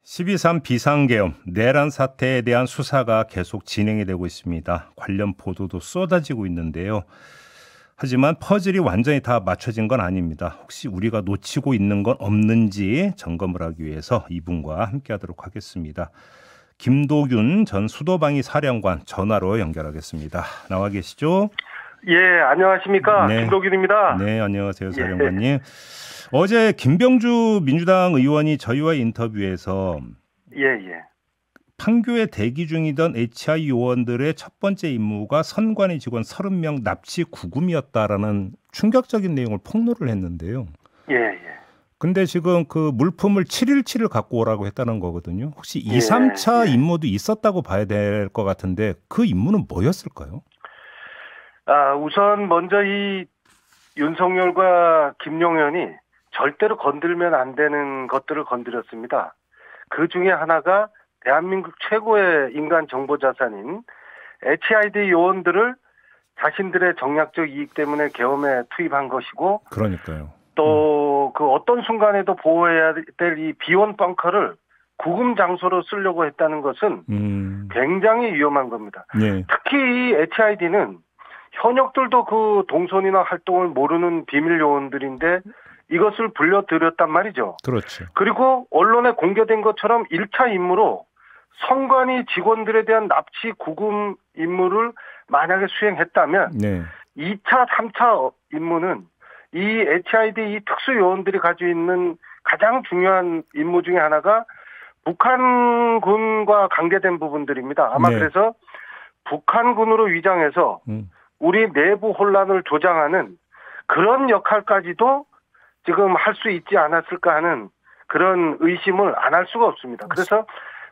12.3 비상계엄, 내란 사태에 대한 수사가 계속 진행이 되고 있습니다. 관련 보도도 쏟아지고 있는데요. 하지만 퍼즐이 완전히 다 맞춰진 건 아닙니다. 혹시 우리가 놓치고 있는 건 없는지 점검을 하기 위해서 이분과 함께하도록 하겠습니다. 김도균 전 수도방위 사령관 전화로 연결하겠습니다. 나와 계시죠? 예, 안녕하십니까. 네. 김도균입니다. 네, 안녕하세요, 사령관님. 어제 김병주 민주당 의원이 저희와 인터뷰에서 판교에 대기 중이던 HI 요원들의 첫 번째 임무가 선관위 직원 30명 납치 구금이었다라는 충격적인 내용을 폭로를 했는데요. 근데 지금 그 물품을 7일치를 갖고 오라고 했다는 거거든요. 혹시 2, 3차 임무도 있었다고 봐야 될 것 같은데 그 임무는 뭐였을까요? 우선 먼저 이 윤석열과 김용현이 절대로 건들면 안 되는 것들을 건드렸습니다. 그 중에 하나가 대한민국 최고의 인간 정보 자산인 HID 요원들을 자신들의 정략적 이익 때문에 계엄에 투입한 것이고, 그러니까요. 또 그 어떤 순간에도 보호해야 될 이 비원 벙커를 구금 장소로 쓰려고 했다는 것은 굉장히 위험한 겁니다. 네. 특히 이 HID는 현역들도 그 동선이나 활동을 모르는 비밀 요원들인데 이것을 불려들였단 말이죠. 그렇죠. 그리고 언론에 공개된 것처럼 1차 임무로 선관위 직원들에 대한 납치 구금 임무를 만약에 수행했다면 2차, 3차 임무는 이 HID 이 특수 요원들이 가지고 있는 가장 중요한 임무 중에 하나가 북한군과 관계된 부분들입니다. 아마 그래서 북한군으로 위장해서 우리 내부 혼란을 조장하는 그런 역할까지도 지금 할 수 있지 않았을까 하는 그런 의심을 안 할 수가 없습니다. 그래서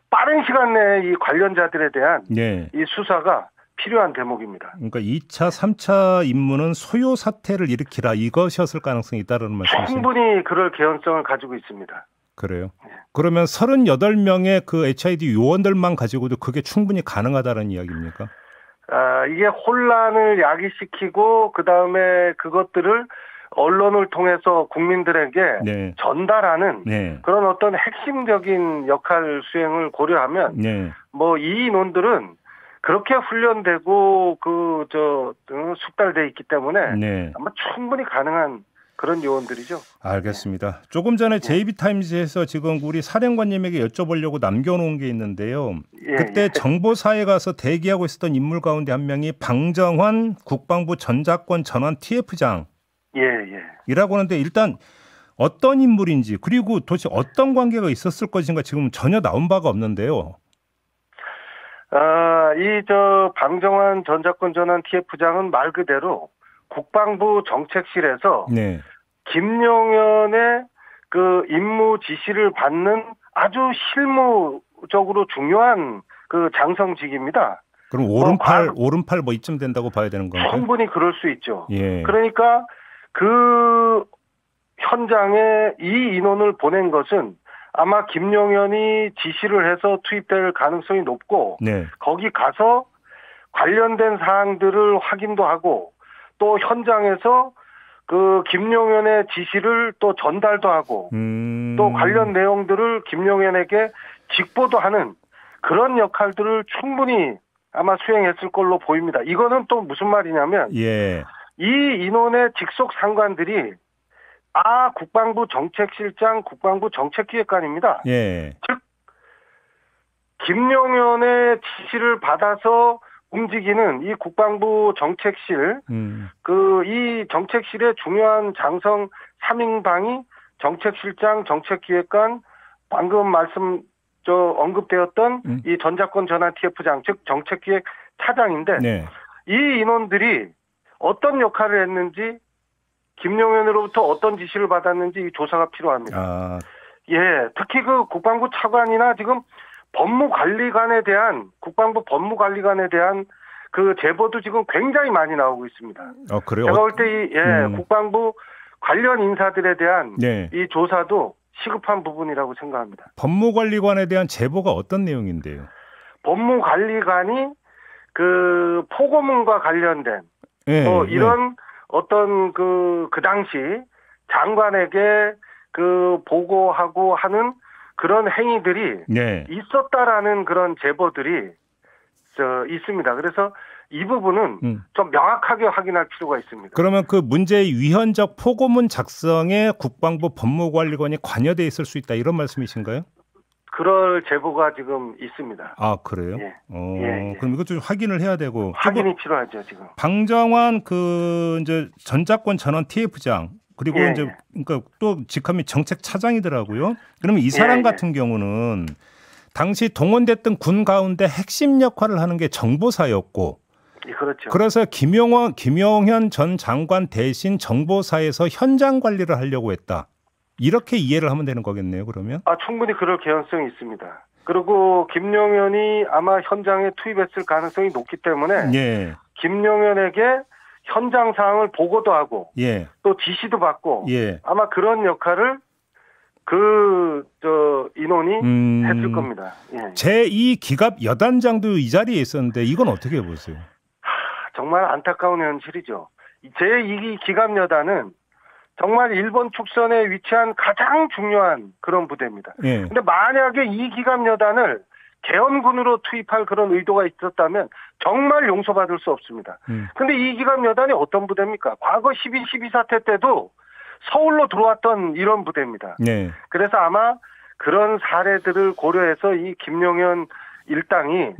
빠른 시간 내에 이 관련자들에 대한 이 수사가 필요한 대목입니다. 그러니까 2차, 3차 임무는 소요 사태를 일으키라 이것이었을 가능성이 있다는 말씀이시죠? 충분히 그럴 개연성을 가지고 있습니다. 그래요? 그러면 38명의 그 HID 요원들만 가지고도 그게 충분히 가능하다는 이야기입니까? 이게 혼란을 야기시키고 그다음에 그것들을 언론을 통해서 국민들에게 전달하는 그런 어떤 핵심적인 역할 수행을 고려하면 뭐 이 인원들은 그렇게 훈련되고 숙달돼 있기 때문에 아마 충분히 가능한 그런 요원들이죠. 알겠습니다. 조금 전에 JB타임즈에서 지금 우리 사령관님에게 여쭤보려고 남겨놓은 게 있는데요. 그때 정보사에 가서 대기하고 있었던 인물 가운데 한 명이 방정환 국방부 전자권 전환 TF장 이라고 하는데 일단 어떤 인물인지 그리고 도대체 어떤 관계가 있었을 것인가 지금 전혀 나온 바가 없는데요. 방정환 전자권 전환 TF장은 말 그대로 국방부 정책실에서 김용현의 그 임무 지시를 받는 아주 실무적으로 중요한 그 장성직입니다. 그럼 오른팔 뭐 이쯤 된다고 봐야 되는 건가요? 충분히 그럴 수 있죠. 그러니까 그 현장에 이 인원을 보낸 것은 아마 김용현이 지시를 해서 투입될 가능성이 높고 거기 가서 관련된 사항들을 확인도 하고 또 현장에서 그 김용현의 지시를 또 전달도 하고 또 관련 내용들을 김용현에게 직보도 하는 그런 역할들을 충분히 아마 수행했을 걸로 보입니다. 이거는 또 무슨 말이냐면 이 인원의 직속 상관들이 국방부 정책실장, 국방부 정책기획관입니다. 즉 김용현의 지시를 받아서 움직이는 이 국방부 정책실, 이 정책실의 중요한 장성 3인방이 정책실장, 정책기획관, 방금 언급되었던 이 전자권 전환 TF장, 즉 정책기획 차장인데 이 인원들이 어떤 역할을 했는지 김용현으로부터 어떤 지시를 받았는지 이 조사가 필요합니다. 특히 그 국방부 차관이나 지금 국방부 법무관리관에 대한 그 제보도 지금 굉장히 많이 나오고 있습니다. 그래요? 제가 볼 때 국방부 관련 인사들에 대한 이 조사도 시급한 부분이라고 생각합니다. 법무관리관에 대한 제보가 어떤 내용인데요? 법무관리관이 그 포고문과 관련된 이런 어떤 그 당시 장관에게 그 보고하고 하는 그런 행위들이 네. 있었다라는 그런 제보들이 있습니다. 그래서 이 부분은 좀 명확하게 확인할 필요가 있습니다. 그러면 그 문제의 위헌적 포고문 작성에 국방부 법무관리관이 관여돼 있을 수 있다 이런 말씀이신가요? 그럴 제보가 지금 있습니다. 아, 그래요? 예. 예. 그럼 이것 좀 확인을 해야 되고. 확인이 필요하죠, 지금. 방정환 이제 전작권 전원 TF장 그리고 이제 그러니까 또 직함이 정책차장이더라고요. 그러면 이 사람 같은 경우는 당시 동원됐던 군 가운데 핵심 역할을 하는 게 정보사였고, 그렇죠. 그래서 김용현 전 장관 대신 정보사에서 현장 관리를 하려고 했다. 이렇게 이해를 하면 되는 거겠네요, 그러면? 충분히 그럴 개연성이 있습니다. 그리고 김용현이 아마 현장에 투입했을 가능성이 높기 때문에 김용현에게 현장 상황을 보고도 하고 또 지시도 받고 아마 그런 역할을 인원이 했을 겁니다. 제2 기갑 여단장도 이 자리에 있었는데 이건 어떻게 보세요? 정말 안타까운 현실이죠. 제2 기갑 여단은 정말 일본 축선에 위치한 가장 중요한 그런 부대입니다. 근데 만약에 이 기갑 여단을 개헌군으로 투입할 그런 의도가 있었다면 정말 용서받을 수 없습니다. 근데 이 기갑 여단이 어떤 부대입니까? 과거 12.12 사태 때도 서울로 들어왔던 이런 부대입니다. 그래서 아마 그런 사례들을 고려해서 이 김용현 일당이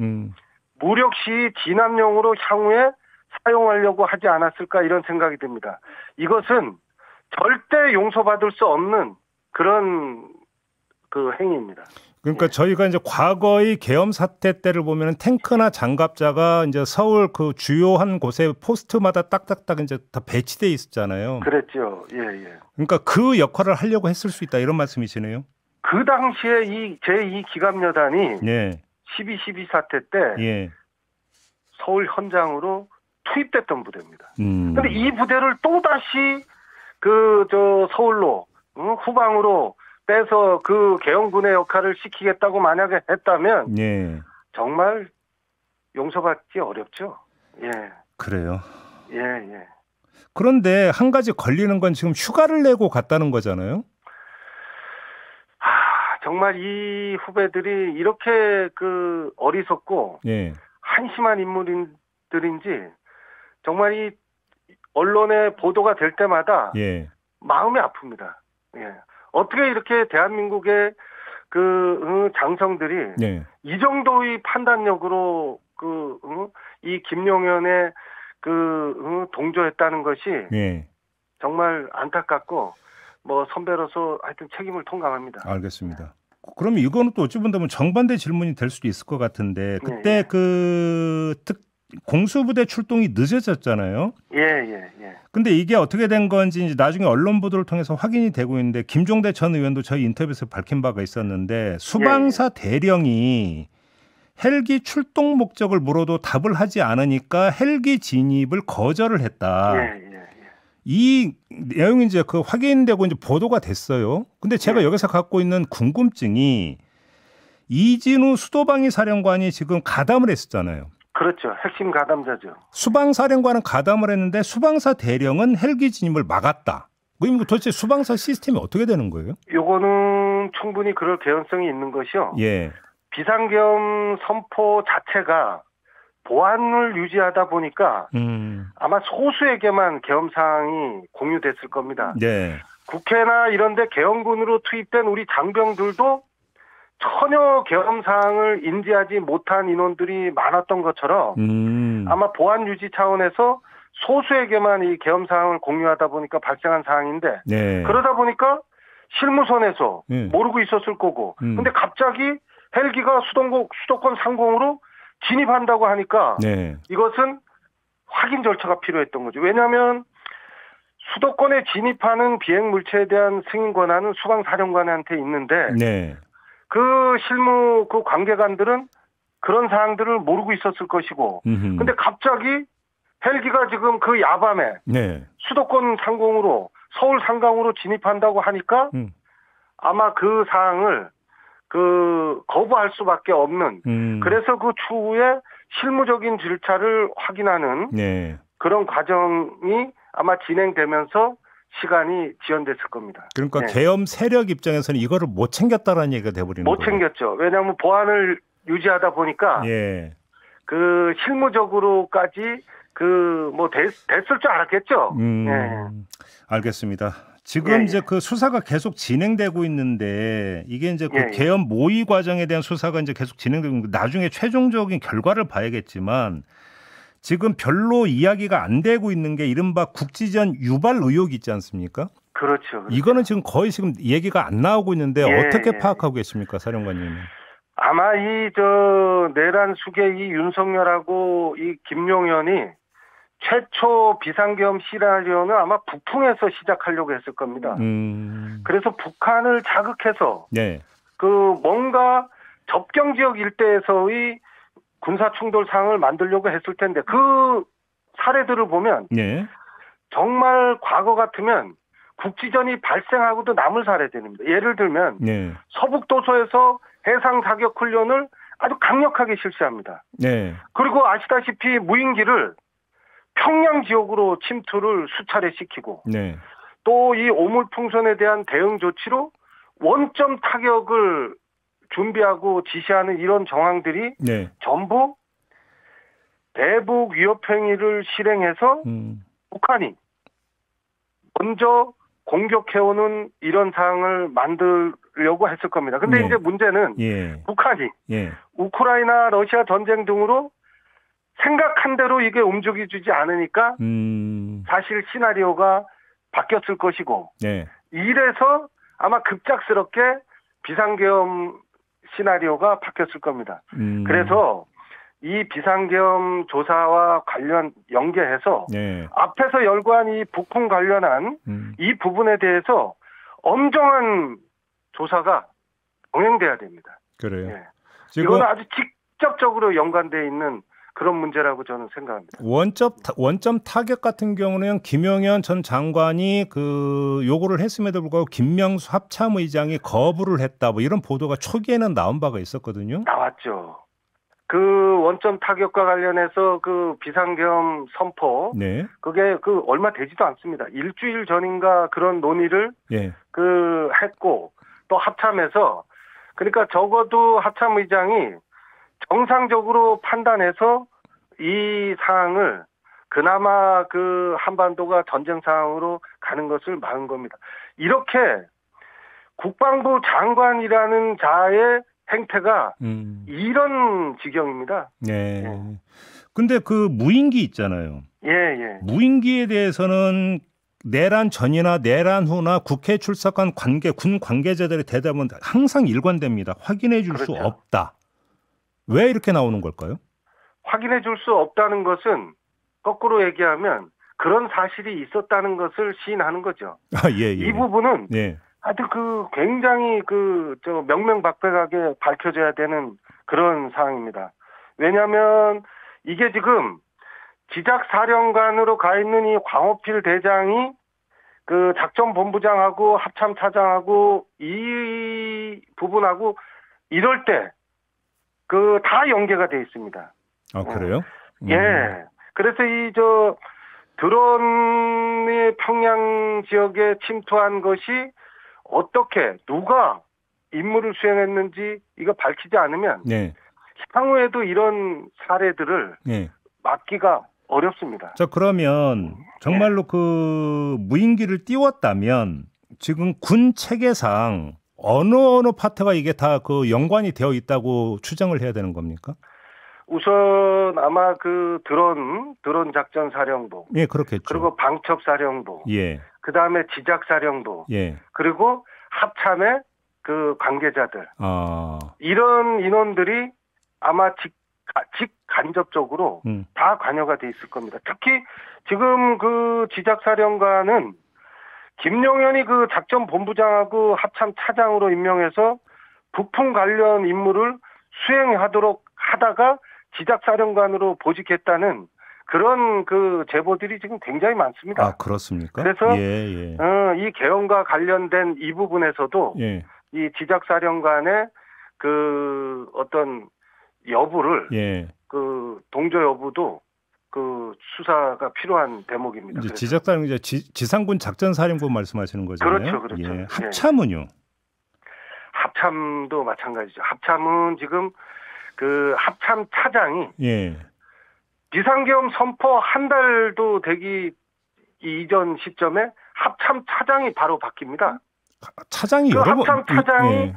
무력 시 진압용으로 향후에 사용하려고 하지 않았을까 이런 생각이 듭니다. 이것은 절대 용서받을 수 없는 그런 행위입니다. 그러니까 저희가 이제 과거의 계엄 사태 때를 보면 탱크나 장갑차가 이제 서울 그 주요한 곳에 포스트마다 딱딱딱 이제 다 배치돼 있었잖아요. 그랬죠. 그러니까 그 역할을 하려고 했을 수 있다 이런 말씀이시네요. 그 당시에 이 제2 기갑여단이 12.12 사태 때 서울 현장으로 투입됐던 부대입니다. 근데 이 부대를 또다시 서울로 후방으로 빼서 그 개헌군의 역할을 시키겠다고 만약에 했다면 정말 용서받기 어렵죠. 그래요. 그런데 그런데 한 가지 걸리는 건 지금 휴가를 내고 갔다는 거잖아요. 정말 이 후배들이 이렇게 어리석고 한심한 인물들인지 정말 이 언론에 보도가 될 때마다 마음이 아픕니다. 어떻게 이렇게 대한민국의 장성들이 이 정도의 판단력으로 이 김용현의 동조했다는 것이 정말 안타깝고 선배로서 하여튼 책임을 통감합니다. 알겠습니다. 그럼 이거는 또 어찌 본다면 정반대 질문이 될 수도 있을 것 같은데 그때 공수부대 출동이 늦어졌잖아요. 근데 이게 어떻게 된 건지 이제 나중에 언론 보도를 통해서 확인이 되고 있는데 김종대 전 의원도 저희 인터뷰에서 밝힌 바가 있었는데 수방사 대령이 헬기 출동 목적을 물어도 답을 하지 않으니까 헬기 진입을 거절을 했다. 이 내용이 이제 확인되고 이제 보도가 됐어요. 근데 제가 여기서 갖고 있는 궁금증이 이진우 수도방위 사령관이 지금 가담을 했었잖아요. 그렇죠. 핵심 가담자죠. 수방사령관은 가담을 했는데 수방사 대령은 헬기 진입을 막았다. 그럼 도대체 수방사 시스템이 어떻게 되는 거예요? 요거는 충분히 그럴 개연성이 있는 것이요. 비상계엄 선포 자체가 보안을 유지하다 보니까 아마 소수에게만 계엄 사항이 공유됐을 겁니다. 국회나 이런 데 계엄군으로 투입된 우리 장병들도 전혀 계엄 사항을 인지하지 못한 인원들이 많았던 것처럼 아마 보안 유지 차원에서 소수에게만 이 계엄 사항을 공유하다 보니까 발생한 사항인데 그러다 보니까 실무선에서 모르고 있었을 거고 근데 갑자기 헬기가 수도권 상공으로 진입한다고 하니까 이것은 확인 절차가 필요했던 거죠. 왜냐하면 수도권에 진입하는 비행 물체에 대한 승인 권한은 수방사령관한테 있는데 실무 관계관들은 그런 사항들을 모르고 있었을 것이고 근데 갑자기 헬기가 지금 야밤에 수도권 상공으로 서울 상강으로 진입한다고 하니까 아마 그 사항을 거부할 수밖에 없는 그래서 그 추후에 실무적인 절차를 확인하는 그런 과정이 아마 진행되면서 시간이 지연됐을 겁니다. 그러니까 계엄 세력 입장에서는 이거를 못 챙겼다라는 얘기가 돼버리는 거예요. 못 챙겼죠. 왜냐하면 보안을 유지하다 보니까 그 실무적으로까지 뭐 됐을 줄 알았겠죠. 알겠습니다. 지금 이제 그 수사가 계속 진행되고 있는데 이게 이제 그 계엄 모의 과정에 대한 수사가 이제 계속 진행되고 있는데 나중에 최종적인 결과를 봐야겠지만 지금 별로 이야기가 안 되고 있는 게 이른바 국지전 유발 의혹이 있지 않습니까? 그렇죠. 이거는 지금 거의 지금 얘기가 안 나오고 있는데 어떻게 파악하고 계십니까, 사령관님은? 아마 내란 수계 이 윤석열하고 이 김용현이 최초 비상계엄 시나리오는 아마 북풍에서 시작하려고 했을 겁니다. 그래서 북한을 자극해서 그 뭔가 접경 지역 일대에서의 군사 충돌 상황을 만들려고 했을 텐데 그 사례들을 보면 정말 과거 같으면 국지전이 발생하고도 남을 사례들입니다. 예를 들면 서북도서에서 해상 사격 훈련을 아주 강력하게 실시합니다. 그리고 아시다시피 무인기를 평양 지역으로 침투를 수차례 시키고 또 이 오물풍선에 대한 대응 조치로 원점 타격을 준비하고 지시하는 이런 정황들이 전부 대북 위협 행위를 실행해서 북한이 먼저 공격해오는 이런 상황을 만들려고 했을 겁니다. 근데 이제 문제는 북한이 우크라이나 러시아 전쟁 등으로 생각한 대로 이게 움직여주지 않으니까 사실 시나리오가 바뀌었을 것이고 이래서 아마 급작스럽게 비상계엄 시나리오가 바뀌었을 겁니다. 그래서 이 비상계엄 조사와 관련 연계해서 앞에서 열거한 이 북풍 관련한 이 부분에 대해서 엄정한 조사가 병행돼야 됩니다. 그래요. 이거는 아주 직접적으로 연관되어 있는 그런 문제라고 저는 생각합니다. 원점 타격 같은 경우는 김용현 전 장관이 그 요구를 했음에도 불구하고 김명수 합참의장이 거부를 했다. 뭐 이런 보도가 초기에는 나온 바가 있었거든요. 나왔죠. 그 원점 타격과 관련해서 그 비상계엄 선포, 그게 그 얼마 되지도 않습니다. 일주일 전인가 그런 논의를 그 했고 또 합참에서 그러니까 적어도 합참의장이 정상적으로 판단해서 이 상황을 그나마 그 한반도가 전쟁 상황으로 가는 것을 막은 겁니다. 이렇게 국방부 장관이라는 자의 행태가 이런 지경입니다. 근데 그 무인기 있잖아요. 무인기에 대해서는 내란 전이나 내란 후나 국회에 출석한 군 관계자들의 대답은 항상 일관됩니다. 확인해 줄 수 없다. 왜 이렇게 나오는 걸까요? 확인해 줄 수 없다는 것은 거꾸로 얘기하면 그런 사실이 있었다는 것을 시인하는 거죠. 이 부분은 하여튼 그 굉장히 명명박백하게 밝혀져야 되는 그런 상황입니다. 왜냐하면 이게 지금 지작사령관으로 가 있는 이 광호필 대장이 그 작전본부장하고 합참차장하고 이 부분하고 이럴 때 그 다 연계가 돼 있습니다. 아, 그래요? 그래서 드론이 평양 지역에 침투한 것이 어떻게 누가 임무를 수행했는지 이거 밝히지 않으면 향후에도 이런 사례들을 막기가 어렵습니다. 자, 그러면 정말로 그 무인기를 띄웠다면 지금 군 체계상 어느 파트가 이게 다 그 연관이 되어 있다고 추정을 해야 되는 겁니까? 우선 아마 그 드론 작전 사령부, 그렇겠죠. 그리고 방첩 사령부, 그 다음에 지작 사령부, 그리고 합참의 그 관계자들, 이런 인원들이 아마 직간접적으로 다 관여가 돼 있을 겁니다. 특히 지금 그 지작 사령관은 김용현이 그 작전본부장하고 합참 차장으로 임명해서 북풍 관련 임무를 수행하도록 하다가 지작사령관으로 보직했다는 그런 그 제보들이 지금 굉장히 많습니다. 아, 그렇습니까? 그래서 이 계엄과 관련된 이 부분에서도 이 지작사령관의 그 어떤 여부를 그 동조 여부도 그 수사가 필요한 대목입니다. 이제 지적사령 이제 지상군 작전사령부 말씀하시는 거잖아요. 그렇죠. 예. 합참은요? 합참도 마찬가지죠. 합참은 지금 그 합참 차장이 비상계엄 선포 한 달도 되기 이전 시점에 합참 차장이 바로 바뀝니다. 차장이 그 여러 합참 차장이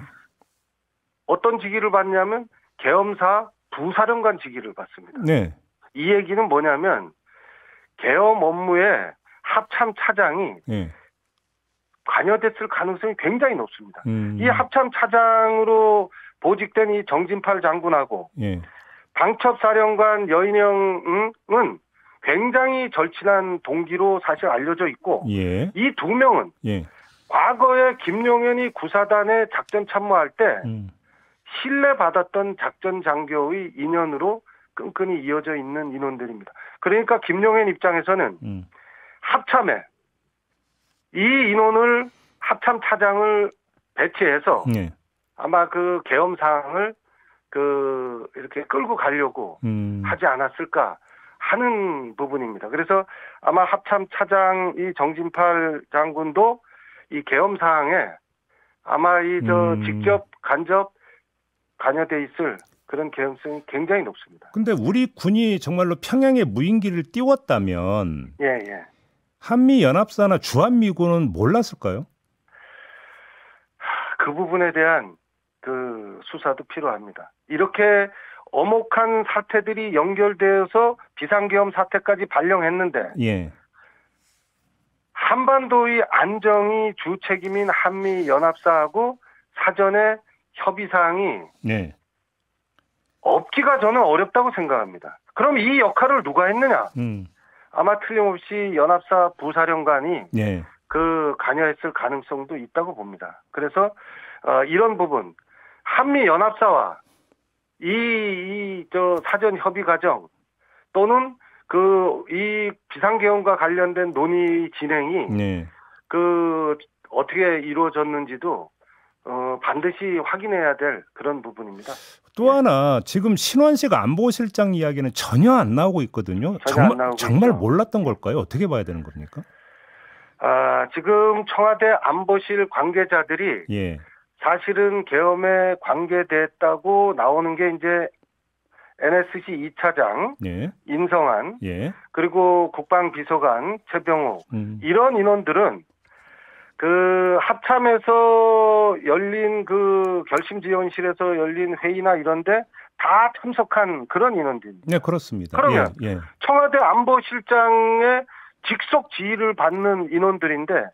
어떤 직위를 받냐면 계엄사 부사령관 직위를 받습니다. 이 얘기는 뭐냐면 계엄 업무에 합참 차장이 관여됐을 가능성이 굉장히 높습니다. 이 합참 차장으로 보직된 이 정진팔 장군하고 방첩사령관 여인영은 굉장히 절친한 동기로 사실 알려져 있고 이 두 명은 과거에 김용현이 구사단에 작전 참모할 때 신뢰받았던 작전 장교의 인연으로 끈끈이 이어져 있는 인원들입니다. 그러니까 김용현 입장에서는 합참에 이 인원을 합참 차장을 배치해서 아마 그 계엄 사항을 그 이렇게 끌고 가려고 하지 않았을까 하는 부분입니다. 그래서 아마 합참 차장 이 정진팔 장군도 이 계엄 사항에 아마 직접 간접 관여돼 있을 그런 개연성이 굉장히 높습니다. 근데 우리 군이 정말로 평양에 무인기를 띄웠다면 한미 연합사나 주한미군은 몰랐을까요? 그 부분에 대한 그 수사도 필요합니다. 이렇게 엄혹한 사태들이 연결되어서 비상계엄 사태까지 발령했는데 한반도의 안정이 주 책임인 한미 연합사하고 사전에 협의 사항이 없기가 저는 어렵다고 생각합니다. 그럼 이 역할을 누가 했느냐? 아마 틀림없이 연합사 부사령관이 그 관여했을 가능성도 있다고 봅니다. 그래서 이런 부분 한미 연합사와 저 사전 협의 과정 또는 이 비상계엄과 관련된 논의 진행이 그 어떻게 이루어졌는지도 반드시 확인해야 될 그런 부분입니다. 또 하나 지금 신원식 안보실장 이야기는 전혀 안 나오고 있거든요. 정말 몰랐던 걸까요? 어떻게 봐야 되는 겁니까? 지금 청와대 안보실 관계자들이 사실은 계엄에 관계됐다고 나오는 게 이제 NSC 2차장 인성한 그리고 국방비서관 최병욱 이런 인원들은 그 합참에서 열린 그 결심지원실에서 열린 회의나 이런데 다 참석한 그런 인원들입니다. 네, 그렇습니다. 그러면 청와대 안보실장의 직속 지휘를 받는 인원들인데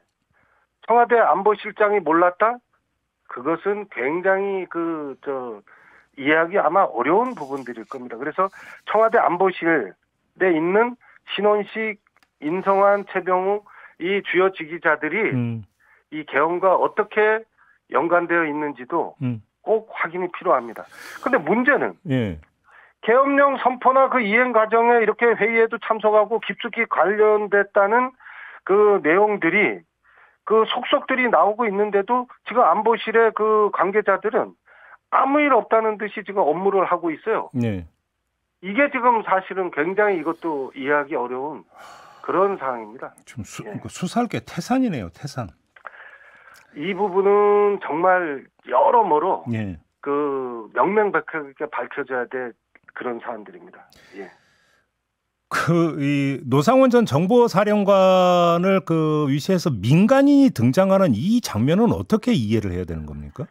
청와대 안보실장이 몰랐다? 그것은 굉장히 이해하기 아마 어려운 부분들일 겁니다. 그래서 청와대 안보실에 있는 신원식, 인성한, 최병욱 이 주요 지휘자들이 이 계엄과 어떻게 연관되어 있는지도 꼭 확인이 필요합니다. 그런데 문제는 계엄령 선포나 그 이행 과정에 이렇게 회의에도 참석하고 깊숙이 관련됐다는 그 내용들이 그 속속들이 나오고 있는데도 지금 안보실의 그 관계자들은 아무 일 없다는 듯이 지금 업무를 하고 있어요. 이게 지금 사실은 굉장히 이것도 이해하기 어려운 그런 상황입니다. 좀 수사할 게 태산이네요, 태산. 이 부분은 정말 여러모로 그 명명백백하게 밝혀져야 될 그런 사안들입니다. 이 노상원 전 정보사령관을 그 위시해서 민간인이 등장하는 이 장면은 어떻게 이해를 해야 되는 겁니까?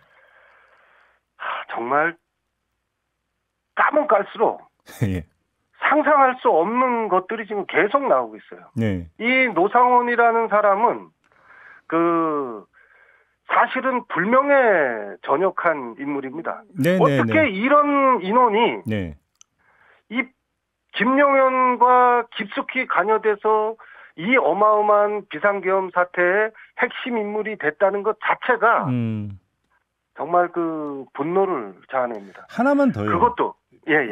정말 까면 깔수록 상상할 수 없는 것들이 지금 계속 나오고 있어요. 이 노상원이라는 사람은 사실은 불명예 전역한 인물입니다. 어떻게 이런 인원이 이 김용현과 깊숙이 관여돼서 이 어마어마한 비상계엄 사태의 핵심 인물이 됐다는 것 자체가 정말 그 분노를 자아냅니다. 하나만 더요. 그것도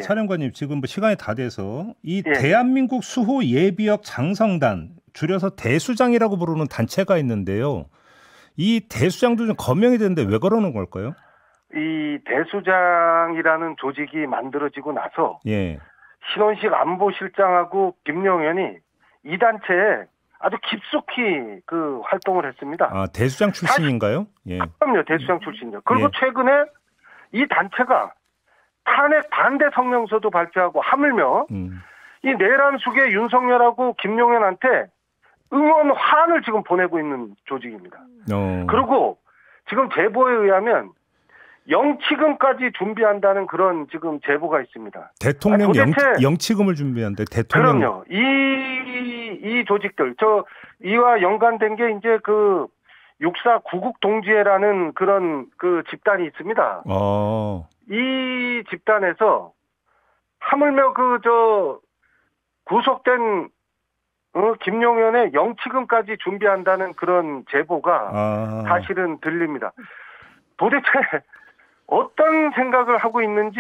사령관님 지금 시간이 다 돼서 이 대한민국 수호 예비역 장성단 줄여서 대수장이라고 부르는 단체가 있는데요. 이 대수장도 좀 거명이 되는데 왜 그러는 걸까요? 이 대수장이라는 조직이 만들어지고 나서 신원식 안보실장하고 김용현이 이 단체에 아주 깊숙이 그 활동을 했습니다. 아, 대수장 출신인가요? 예. 그럼요, 대수장 출신이요. 그리고 예. 최근에 이 단체가 탄핵 반대 성명서도 발표하고 하물며 이 내란 속에 윤석열하고 김용현한테 응원 화환을 지금 보내고 있는 조직입니다. 그리고 지금 제보에 의하면 영치금까지 준비한다는 그런 지금 제보가 있습니다. 대통령 영치금을 준비한대. 대통령. 그럼요. 이 조직들 이와 연관된 게 이제 그 6.4 구국동지회라는 그런 그 집단이 있습니다. 이 집단에서 하물며 구속된 김용현의 영치금까지 준비한다는 그런 제보가 사실은 들립니다. 도대체 어떤 생각을 하고 있는지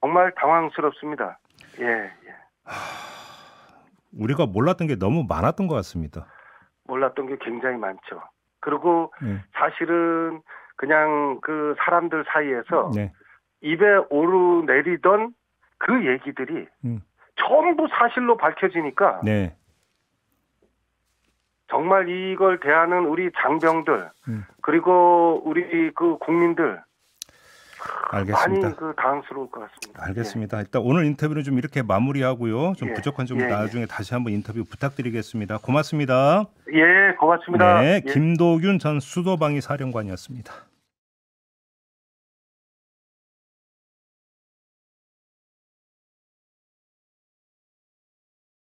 정말 당황스럽습니다. 예. 우리가 몰랐던 게 너무 많았던 것 같습니다. 몰랐던 게 굉장히 많죠. 그리고 사실은 그냥 그 사람들 사이에서 입에 오르내리던 그 얘기들이 전부 사실로 밝혀지니까 정말 이걸 대하는 우리 장병들 그리고 우리 그 국민들 알겠습니다. 많이 당황스러울 것 같습니다. 알겠습니다. 일단 오늘 인터뷰는 좀 이렇게 마무리하고요. 좀 부족한 점 나중에 다시 한번 인터뷰 부탁드리겠습니다. 고맙습니다. 예, 고맙습니다. 네, 김도균 전 수도방위 사령관이었습니다.